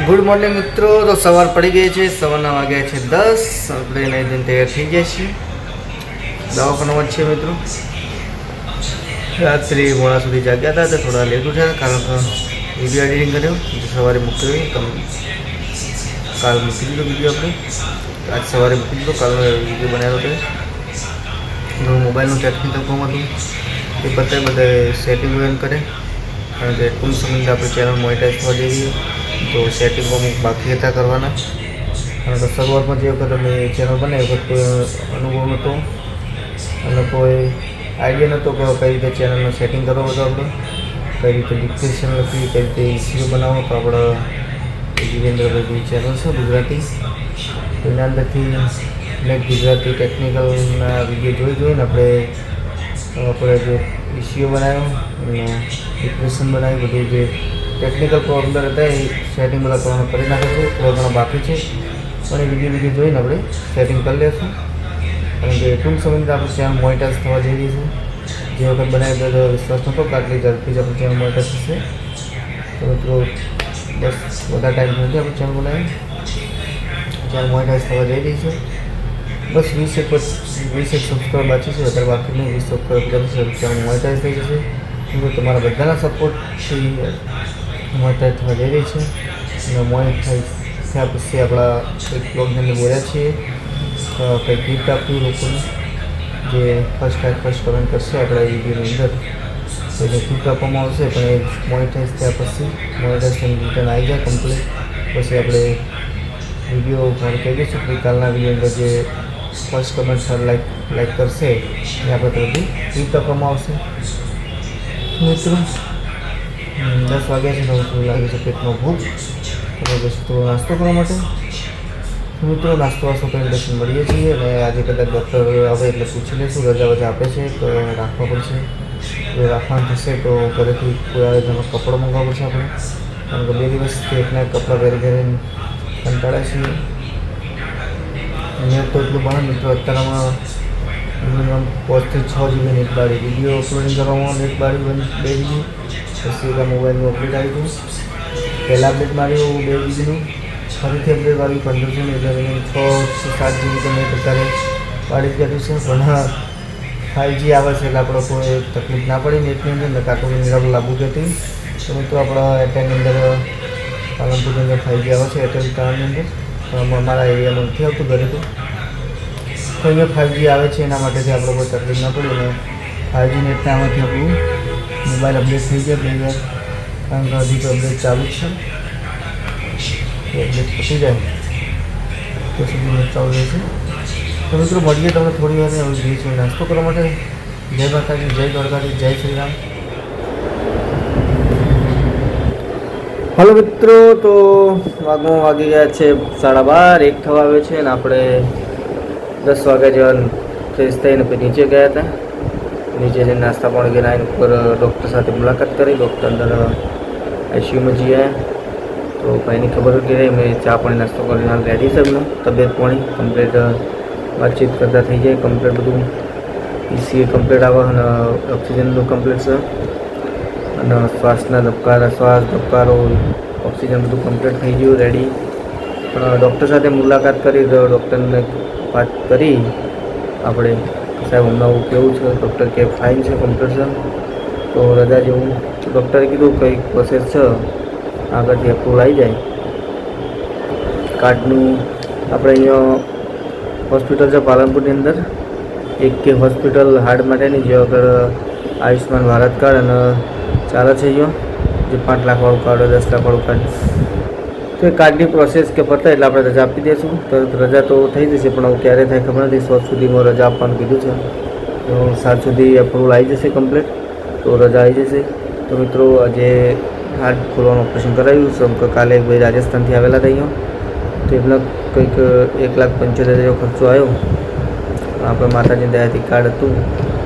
Good morning મિત્રો. તો સવાર પડી ગઈ છે, સવારના વાગ્યા છે 10. આપણે નહીં ધોઈને તૈયાર થઈ ગયા છીએ. દવાખાનામાં જ છે મિત્રો. રાત્રે મોડા સુધી જાગ્યા હતા, તો થોડા લેટ ઉઠ્યા કારણ કે વિડીયો એડિટિંગ કર્યો. સવારે મૂક્યો તમે કાલ મૂકી દીધો વિડીયો આપણે. આજ સવારે મૂકી દીધો, કાલનો વિડીયો બનાવ્યો હતો. મોબાઈલનું ટેકનિકલ કામ હતું એ બધાએ સેટિંગ કરે, કારણ કે ટૂંક સમયમાં આપણી ચેનલ મોનેટાઈઝ થવા જઈ રહી. તો સેટિંગો અમુક બાકી હતા કરવાના, કારણ કે શરૂઆતમાં જે વખત અમે ચેનલ બનાવી વખત કોઈ અનુભવ નહોતો અને કોઈ આઈડિયા નહોતો કે કઈ રીતે ચેનલનું સેટિંગ કરવું બધું આપણે, કઈ રીતે ડિસ્ક્રિપ્શન લખવી, કઈ રીતે ઇસ્યુ બનાવો. તો આપણે વિરેન્દ્રભાઈ ચેનલ છે ગુજરાતી, એના અંદરથી મેં ગુજરાતી ટેકનિકલના વિડીયો જોઈને આપણે જે ઇસ્યુ બનાવ્યો અને ડિસ્ક્રિપ્શન બનાવ્યું, બધું જે ટેકનિકલ પ્રોબ્લેમ હતા એ સેટિંગ બધા કરવાનું કરી નાખે છે. થોડા ઘણા બાકી છે, પણ એ વિડીયો જોઈને આપણે સેટિંગ કરી લઈશું, કારણ કે ટૂંક સમયમાં આપણે ચેનલ મોનેટાઈઝ થવા જઈ રહી છે. જે વખત બનાવી તો વિશ્વાસ નહોતો કે આટલી ઝડપથી જ આપણી ચેનલ મોનેટાઈઝ થશે. તો મિત્રો બસ બધા ટાઈમ નથી આપણે ચેનલ બનાવી, ચેનલ મોનેટાઈઝ થવા જઈ રહી છે. બસ 20 સબસ્ક્રાઈબર બાકી છે, વધારે બાકી નહીં. 20 સબસ્ક્રાઈબર ચેનલ મોનેટાઈઝ થઈ જશે. તમારા બધાના સપોર્ટથી મોનેટાઈઝ થવા જઈ રહી છે. અને મોનેટાઈઝ થયા પછી આપણા એક બ્લોગની અંદર બોલ્યા છીએ કંઈ ગિફ્ટ આપ્યું લોકોને, જે ફર્સ્ટ કમેન્ટ કરશે આપણા વિડીયોની અંદર તો એને ગિફ્ટ આપવામાં આવશે. પણ એ મોનેટાઈઝ થયા પછી મોનેટાઈઝેશન રિટર્ન આવી જાય કમ્પ્લીટ, પછી આપણે વિડીયો મારે કહી દઈશું કે કાલના વિડીયો અંદર જે ફર્સ્ટ કમેન્ટ લાઈક કરશે એ આપણે તરફથી ગિફ્ટ આપવામાં આવશે. મિત્રો 10 વાગ્યા છે, થોડું લાગે છે પેટનો ભૂખ, તમે જશું થોડો નાસ્તો કરવા માટે. મિત્રો નાસ્તો કરીને દર્શન મળીએ છીએ. અને આજે કદાચ ડૉક્ટર આવે એટલે પૂછી લઈશું, રજા આપે છે તો રાખવા પડશે. જો રાખવાનું થશે તો ઘરેથી કોઈ આવે તો કપડો મંગાવવો પડશે આપણે, કારણ કે 2 દિવસથી એકના એક કપડાં પહેરીને કંટાળે છીએ. નેટ તો એટલું બને મિત્રો, અત્યારમાં મિનિમમ 5 થી 6 GB નેટ બાળી. વિડીયો અપલોડિંગ કરવામાં નેટ બાળી 2 GB, પછી એના મોબાઈલનું અપડેટ આવી ગયું. પહેલાં અપડેટ માર્યું 2 GBનું, ફરીથી અપડેટ માર્યું 15 GB, એટલે 6 થી 7 GB તો નેટ અત્યારે બાળી જ ગયું છે. પણ 5G આવે છે એટલે આપણે કોઈ તકલીફ ના પડી નેટની અંદર, ને કાર્ટૂનની અંદર આપણે લાગુ હતી. તો મિત્રો આપણા એરટેલની અંદર પાલનપુરની અંદર 5G આવે છે, એરટેલ ટાવરની અંદર. પણ અમારા એરિયામાં નથી આવતું ઘરે, તો અહીંયા 5G આવે છે, એના માટેથી આપણે કોઈ તકલીફ ના પડી. અને 5G નેટના આમાંથી આપણું મોબાઈલ અપડેટ થઈ જાય 2 વાર, કારણ કે હજી તો અપડેટ ચાલુ જ છે. અપડેટ પતી જાય તો સુધી નેટ ચાલુ રહેશે. તો મિત્રો મળીએ તમને થોડી વાર હવે જઈએ છીએ નાસ્તો કરવા માટે. જય માતાજી, જય દ્વારકાજી, જય શ્રી રામ. હલો મિત્રો, તો વાગી ગયા છે 12:30, 1 થવા આવે છે. અને આપણે 10 વાગ્યા જેવા ફ્રેશ થઈને પછી નીચે ગયા હતા. નીચે જઈને નાસ્તા પાણી કરીને આવીને ઉપર ડૉક્ટર સાથે મુલાકાત કરી. ડૉક્ટર અંદર આઈસીયુમાં જઈ આવ્યા. તો ભાઈની ખબર હતી રહી, મેં ચા પાણી નાસ્તો કરીને હાલ રેડી છે. એમનો તબિયત પાણી કમ્પ્લીટ વાતચીત કરતા થઈ જાય, કમ્પ્લીટ બધું ECG કમ્પ્લીટ આવે અને ઓક્સિજનનું કમ્પ્લીટ છે. અને શ્વાસ ધબકારો ઓક્સિજન બધું કમ્પ્લીટ થઈ ગયું રેડી. પણ ડૉક્ટર સાથે મુલાકાત કરી તો ડૉક્ટરને વાત કરી આપણે, સાહેબ હમણાં કેવું છે? ડૉક્ટર કે ફાઇન છે, કમ્પ્લીટ છે, તો રજા જેવું. ડૉક્ટરે કીધું કંઈક પ્રોસેસ છે, આગળથી અપ્રુવલ આવી જાય કાર્ડનું. આપણે અહીંયા હોસ્પિટલ છે પાલનપુરની અંદર, એક હોસ્પિટલ હાર્ટ માટેની, જે આગળ આયુષ્યમાન ભારત કાર્ડ અને ચાલે છે અહીંયા, જે 5 લાખવાળું કાર્ડ હોય, 10 લાખવાળું કાર્ડ. તો એ કાર્ડની પ્રોસેસ કે પતાય એટલે આપણે રજા આપી દઈશું. તો રજા તો થઈ જશે, પણ હવે ક્યારે થાય ખબર નથી. 7 સુધીમાં રજા આપવાનું કીધું છે, તો 7 સુધી અપ્રુવલ આવી જશે કમ્પ્લીટ, તો રજા આવી જશે. તો મિત્રો આજે હાર્ટ ખોલવાનું ઓપરેશન કરાવ્યું છે. કાલે એક ભાઈ રાજસ્થાનથી આવેલા હતા અહીંયા, તો એમને કંઈક 1,75,000 જેવો ખર્ચો આવ્યો. આપણે માતાજીની દયાથી કાર્ડ હતું,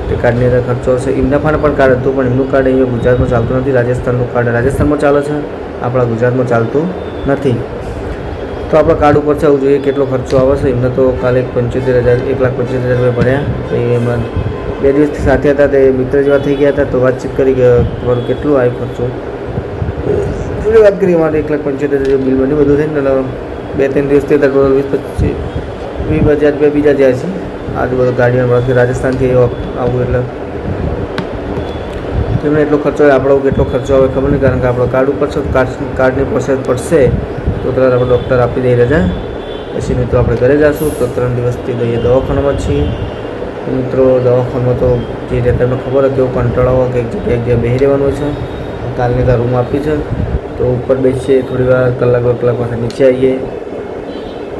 તે કાર્ડની અંદર ખર્ચો હશે. એમના પણ કાર્ડ હતું, પણ એમનું કાર્ડ અહીંયા ગુજરાતમાં ચાલતું નથી. રાજસ્થાનનું કાર્ડ રાજસ્થાનમાં ચાલે છે, આપણા ગુજરાતમાં ચાલતું નથી. તો આપણા કાર્ડ ઉપર છે, આવું જોઈએ કેટલો ખર્ચો આવે છે. એમને તો કાલે 1,75,000 રૂપિયા ભર્યા. તો એમાં 2 દિવસથી સાથે હતા, તે મિત્ર જેવા થઈ ગયા હતા. તો વાતચીત કરી કે તમારું કેટલું આવ્યો ખર્ચો, ટોટલી વાત કરીએ મારે 1,75,000 જેવું બિલ બન્યું બધું થઈને. અને 2-3 દિવસથી ટોટલ 20-25 રૂપિયા બીજા જાય છે. આજુ બધું ગાડીમાં રાજસ્થાનથી આવું એટલે તેમને એટલો ખર્ચો હોય, આપણો કેટલો ખર્ચો આવે ખબર નહીં. કારણ કે આપણો કાર્ડ ઉપર છે, કાર્ડની પ્રોસેસ પડશે તો તરત આપણે ડૉક્ટર આપી દઈ રજા. પછી મિત્રો આપણે ઘરે જઈશું. તો 3 દિવસથી દઈએ દવાખાનામાં છીએ મિત્રો. દવાખાનામાં તો જે રીતે તમને ખબર હોય કેવું કંટાળો કે એક જગ્યાએ બેસી રહેવાનું છે. કાલની ત્યાં રૂમ આપી છે તો ઉપર બેસીએ થોડી વાર, કલાક પાછા નીચે આવીએ,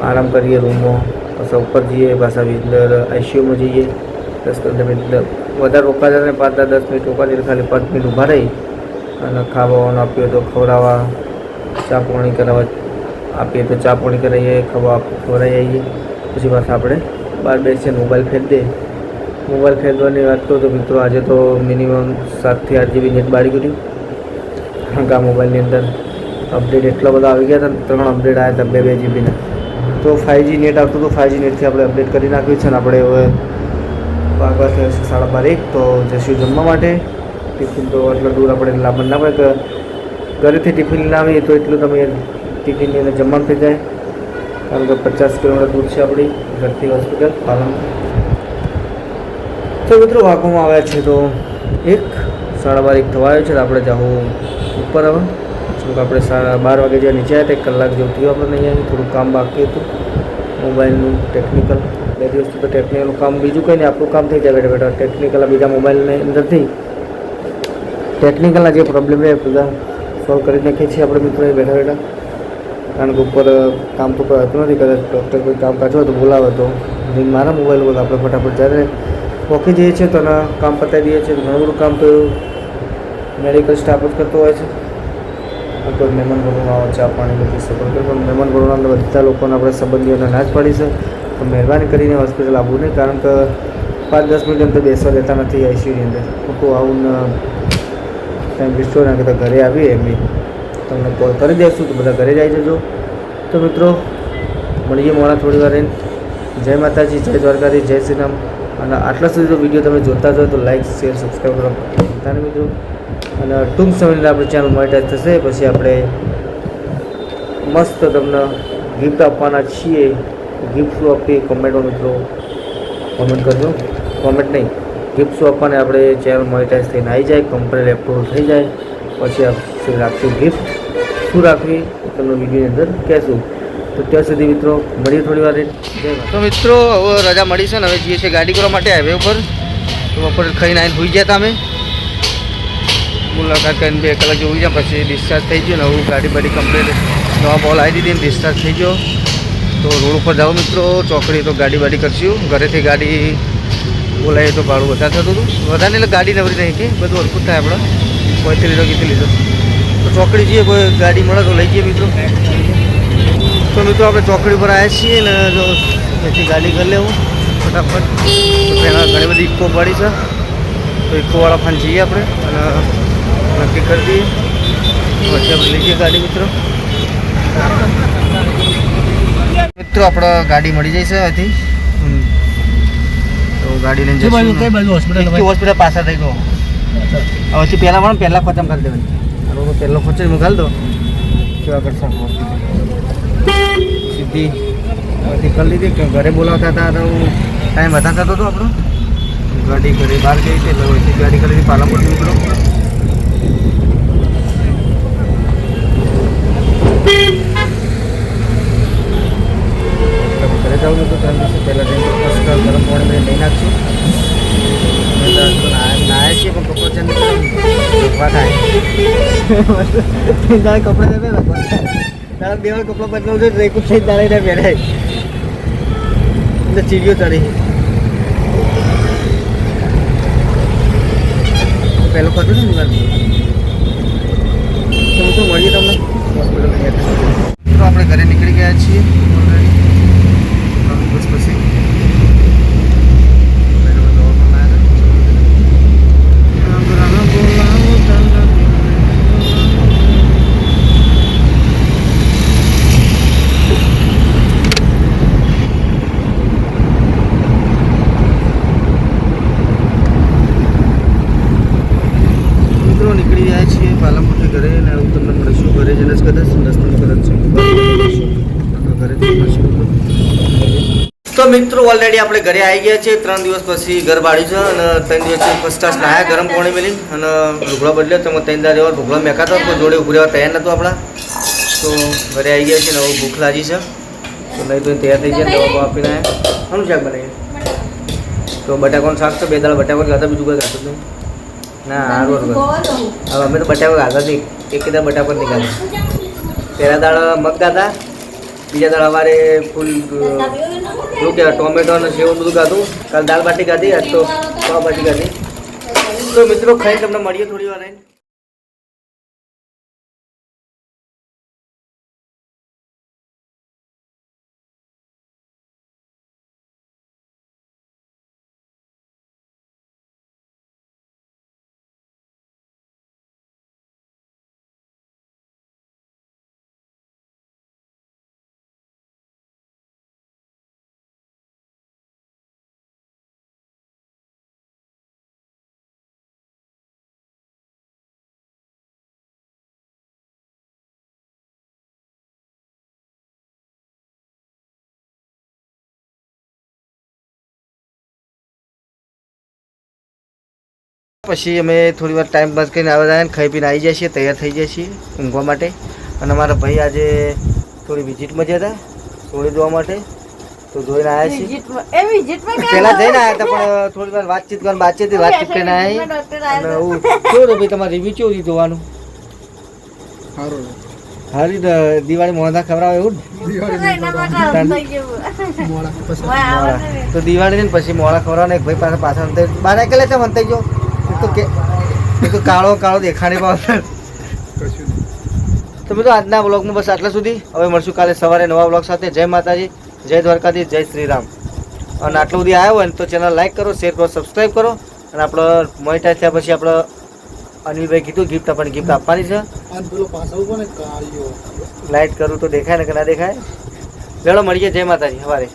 આરામ કરીએ રૂમમાં, પાછા ઉપર જઈએ, પાછા અંદર આઈસીયુમાં જઈએ. 10-15 મિનિટ વધારે રોકા જાય ને 5-10 મિનિટ રોકા જાય, ખાલી 5 મિનિટ ઊભા રહી અને ખાવાનું આપીએ તો ખવડાવવા, ચા પાણી કરાવવા આપીએ તો ચા પાણી કરાવીએ, ખવડાવી આવીએ. પછી પાછા આપણે બહાર બેસીએ, મોબાઈલ ફેંક દે. મોબાઈલ ફેંકવાની વાત કરું તો મિત્રો આજે તો મિનિમમ 7 થી 8 GB નેટ બાળી ગયું. કારણ કે આ મોબાઈલની અંદર અપડેટ એટલા બધા આવી ગયા હતા, 3 અપડેટ આવ્યા હતા 2 GBના. તો 5G નેટ આવતું હતું, 5G નેટથી આપણે અપડેટ કરી નાખ્યું છે. અને આપણે હવે વાગવા થયા છે 12:30. તો જઈશું જમવા માટે. ટિફિન તો એટલો દૂર આપણે લાવવાનું ના પડે કે ઘરેથી ટિફિન લાવીએ તો એટલું તમે ટિફિનની અંદર જમવાનું થઈ જાય. કારણ કે 50 કિલોમીટર દૂર છે આપણી ઘરથી હોસ્પિટલ પાલન. તો મિત્રો વાગવામાં આવ્યા છે તો 1:30 થવા આવ્યો છે. તો આપણે જાઉં ઉપર હવે. શું કે આપણે 12 વાગે જ્યાં નીચે આવ્યા 1 કલાક જેવું થયું આપણે નહીં આવી. થોડું કામ બાકી હતું મોબાઈલનું ટેકનિકલ. 2 દિવસથી તો ટેકનિકલનું કામ બીજું કંઈ નહીં, આપણું કામ થઈ જાય બેઠા બેઠા. ટેકનિકલ બીજા મોબાઈલની અંદરથી ટેકનિકલના જે પ્રોબ્લેમ એ બધા સોલ્વ કરી નાખીએ છીએ આપણે મિત્રો એ બેઠા બેઠા. કારણ કે ઉપર કામ તો કોઈ હતું નથી. કદાચ ડૉક્ટર કોઈ કામ કાઢો હોય તો બોલાવે તો મારા મોબાઈલ ઉપર આપણે ફટાફટ જ્યારે પહોંચી જઈએ છીએ તો કામ પતાવી દઈએ છીએ. ઘણું બધું કામ તો મેડિકલ સ્ટાફ જ કરતો હોય છે. કોઈ મહેમાન ગણવામાં આવે, ચા પાણી બધી સગવડ પણ મહેમાન ગણવાના બધા લોકોને આપણે સંબંધીઓને ના જ પાડી છે. તો મહેરબાની કરીને હોસ્પિટલ આવવું નહીં. કારણ કે 5-10 મિનિટ અંદર બેસવા દેતા નથી આઈસીયુની અંદર. ખોટું આવું ટાઈમ વેસ્ટ હોય. ના કહેતા ઘરે આવીએ એમ તમને કોલ કરી દઈશું તો બધા ઘરે જ આવી જજો. તો મિત્રો મળીએ મોડા થોડી વાર રહીને. જય માતાજી, જય દ્વારકાધીશ, જય શ્રી રામ. અને આટલા સુધી જો વિડીયો તમે જોતા જ હોય તો લાઇક, શેર, સબસ્ક્રાઈબ કરો બધાને મિત્રો. અને ટૂંક સમયની આપણે ચેનલ મોનેટાઈઝ થશે. પછી આપણે મસ્ત તમને ગિફ્ટ આપવાના છીએ. ગિફ્ટ શું આપીએ કોમેન્ટમાં મિત્રો કોમેન્ટ કરજો. કોમેન્ટ નહીં, ગિફ્ટ શું આપવાને આપણે ચેનલ મોનેટાઈઝ થઈને આવી જાય, કંપની એપ્રુવલ થઈ જાય પછી આપણે રાખશું ગિફ્ટ. શું રાખવી તમને વિડીયોની અંદર કહેશું. તો ત્યાં સુધી મિત્રો મળીએ થોડી વાર. તો મિત્રો હવે રજા મળી છે ને હવે જઈએ છીએ ગાડી કરવા માટે હાઈવે ઉપર. તો બપોરે ખાઈને આવીને હોઈ ગયા હતા અમે. મુલાકાત કરીને 2 કલાક જેવું જાય પછી ડિસ્ચાર્જ થઈ ગયો ને. હું ગાડી બાડી કમ્પ્લેટ દવા બોલ આવી દીધી ને ડિસ્ચાર્જ થઈ ગયો. તો રોડ ઉપર જાઓ મિત્રો, ચોકડી તો ગાડી બાડી કરશું. ઘરેથી ગાડી બોલાવીએ તો ભાડું વધારે થતું હતું. વધારે એટલે ગાડી નવરી નહીં કે બધું હરકું થાય આપણે. કોઈથી લીધો કીધી લીધો તો ચોકડી જઈએ, કોઈ ગાડી મળે તો લઈ જઈએ મિત્રો. તો મિત્રો આપણે ચોકડી પર આવ્યા છીએ ને જો અહીંથી ગાડી કરી લેવું ફટાફટ. તો પહેલાં ઘણી બધી ઇકો પડી છે તો ઇકોવાળા ફાન જઈએ આપણે અને નક્કી કરી દઈએ. પછી આપણે લઈ જઈએ ગાડી મિત્રો. મિત્રો આપણે ગાડી મળી જાય છે અહીંથી. તો ગાડી લઈને જઈશું. હોસ્પિટલ પાછા થઈ ગયો હવેથી પહેલાં ખોચામ કરી દેવાની. પહેલો ખોચે હું ઘાલ દો કેવા કરશે સીધી હવેથી કરી લીધી. કે ઘરે બોલાવતા હતા તો ટાઈમ વધારે થતો હતો આપણો. ગાડી ઘરે બહાર ગઈ હતી એટલે હવેથી ગાડી કરી દીધી પાલનપુરથી મિત્રો. ઘરે જવું હતું 3 દિવસ પહેલાં જઈને ગરમ પાણી લઈ નાખશું. નાયા છીએ પણ કપડાં ચેન્જ રખવા થાય. તારે કપડાં જશે રખવા થાય. તારા 2 વાર કપડાં બદલાવું છે રેકું થઈ તારે ત્યાં પહેરાય એટલે ચીડીઓ ચડી. પહેલો ખર્ચો ને દિવાલ તો મળીએ તમને હોસ્પિટલ. તો આપણે ઘરે નીકળી ગયા છીએ ઓલરેડી 3 દિવસ પછી. તો મિત્રો ઓલરેડી આપણે ઘરે આવી ગયા છે. 3 દિવસ પછી ઘર બાળ્યું છે અને 3 દિવસ ફર્સ્ટ ક્લાસ નાયા ગરમ પાણી મેલી અને લુગડો બદલ્યો. તો 3 દાડા એવા લુગડો મેકાતો કોઈ જોડે ઉભું રહેવા તૈયાર નહોતું આપણા. તો ઘરે આવી ગયા છે ને હવે ભૂખ લાગી છે. તો નહીં તો તૈયાર થઈ જાય દવા આપીને આવ્યા. શું શાક બનાવીએ? તો બટાકાનું શાક તો 2 દાડા બટાકો ખાતા બીજું કોઈ ખાતું નહીં. ના સારું હવે અમે તો બટાકો ખાતા નહીં. એક દાડા બટાકો નહીં ખાતા. પહેલા દાડા મગ ખાતા, બીજા દાડા અમારે ફૂલ શું કહેવાય ટોમેટો અને સેવ બધું ખાધું. કાલ દાળ બાટી ખાધી, આજ તો પાવ બાટી ખાધી. તો મિત્રો ખાઈ તમને મળીએ થોડી વાર રહીને. પછી અમે થોડી વાર ટાઈમ પાસ કરીને આવ્યા હતા, ખાઈ પીને આવી જાય છીએ, તૈયાર થઈ જાય છીએ ઊંઘવા માટે. અને અમારા ભાઈ આજે થોડી વિઝિટમાં ગયા હતા સોળી જોવા માટે. તો જોઈને આવ્યા છીએ. પહેલાં જઈને આવ્યા હતા પણ થોડી વાર વાતચીત કરીને આવ્યા. અને હું કેવું ભાઈ તમારે રિવ્યુ કેવું રીતે જોવાનું? સારી દિવાળી મોડા ખવડાવે એવું તો દિવાળી ને પછી મોડા ખવડાવે. એક ભાઈ પાછળ બાર એકલા છે મનતાઈ ગયો તો કાળો દેખાડે પાવતા. તો મિત્રો આજના બ્લોગમાં બસ આટલા સુધી. હવે મળશું કાલે સવારે નવા બ્લોગ સાથે. જય માતાજી, જય દ્વારકાધીશ, જય શ્રી રામ. અને આટલું બધી આવ્યો હોય ને તો ચેનલ લાઈક કરો, શેર કરો, સબસ્ક્રાઈબ કરો. અને આપણે મોનિટાઈઝ થયા પછી આપણે અનિલભાઈ કીધું ગિફ્ટ આપણને ગિફ્ટ આપવાની છે. લાઈટ કરું તો દેખાય ને કે ના દેખાય. ચલો મળીએ. જય માતાજી. સવારે